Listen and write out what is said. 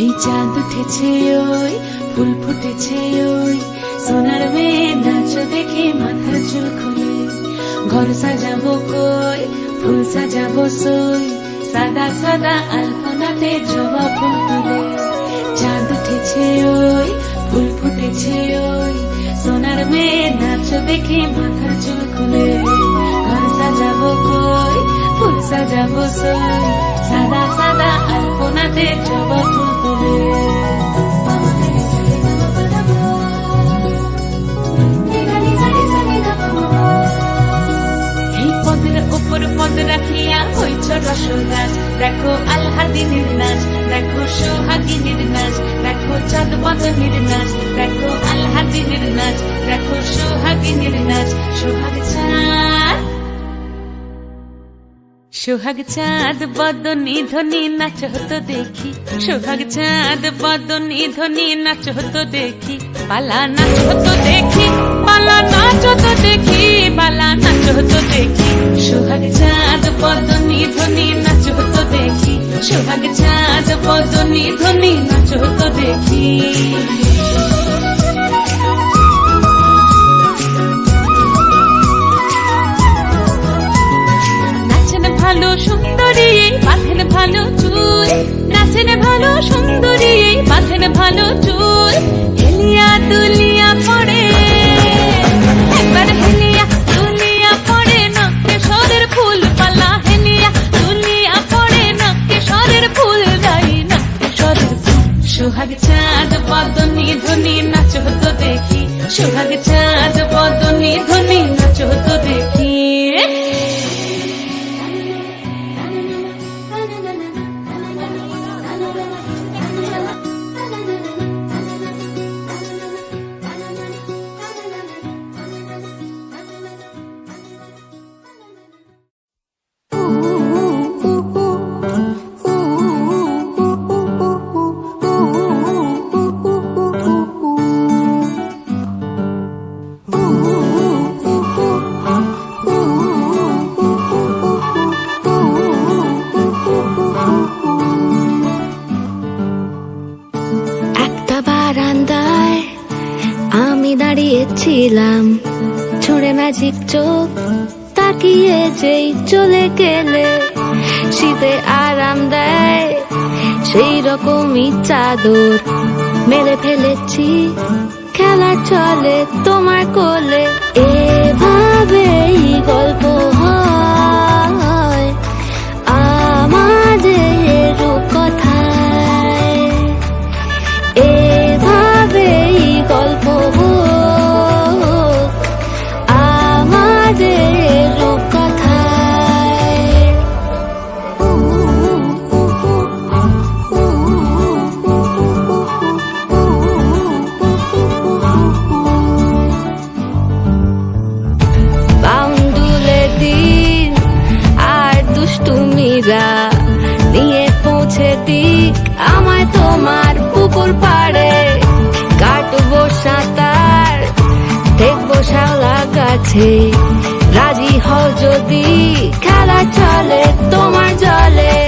এই চাঁদ উঠেছে ওই ফুল ফুটেছে ওই সোনার মেয়ে নাচ দেখে মাথার চুল খুলে ঘর সাজাবো কই ফুল সাজাবো সই সাদা সাদা আলপনাতে জবা ফুল তুলে চাঁদ উঠেছে ওই ফুল ফুটেছে ওই সোনার মেয়ে নাচ দেখে মাথার চুল খুলে ঘর সাজাবো কই ফুল সাজাবো সই সাদা সাদা আলপনাতে জবা ফুল তুলে উপর পদ রাখিয়া হইছ রসরাজ দেখো আল্লাদিনের নাচ দেখো সোহাগিনীর নাচ দেখো চাঁদ বদনের নাচ দেখো আল্লাদিনের নাচ দেখো সোহাগিনীর নাচ সোহাগ চাঁদ বদনী ধ্বনি নাচ হতো দেখি সোহাগ চাঁদ বদনী ধ্বনি নাচ হতো দেখি পালা নাচ হতো দেখি পালা নাচ হতো দেখি পালা নাচ হতো দেখি সোহাগ চাঁদ বদনী ধ্বনি নাচ হতো দেখি সোহাগ চাঁদ বদনী ধ্বনি নাচ হতো দেখি ভালো সুন্দরী বাঁধেন ভালো চুল নাচেন ভালো সুন্দরী বাঁধেন ভালো চুল হেলিয়া দুলিয়া পড়ে একবার হেলিয়া দুলিয়া পড়ে নকে সরের ফুল পালা হেলিয়া দুলিয়া পড়ে নকে সরের ফুল গাই নকে সরের ফুল সোহাগ চাঁদ বদনী ধ্বনি নাচ হতো দেখি সোহাগ চাঁদ বদনী ধ্বনি নাচ হতো দেখি ছিলাম ছুঁড়ে ম্যাজিক চোখ তাকিয়ে যেই চলে গেলে শীতে আরাম দেয় সেই রকমই চাদর মেলে ফেলেছি খেলা চলে তোমার কোলে এভাবেই গল্প হয় আমাদের কথায় এভাবেই গল্প নিয়ে পৌঁছে দিক আমায় তোমার পুকুর পাড়ে কাটবো সাঁতার দেখবো শাওলা গাছে রাজি হও যদি খেলা চলে তোমার জলে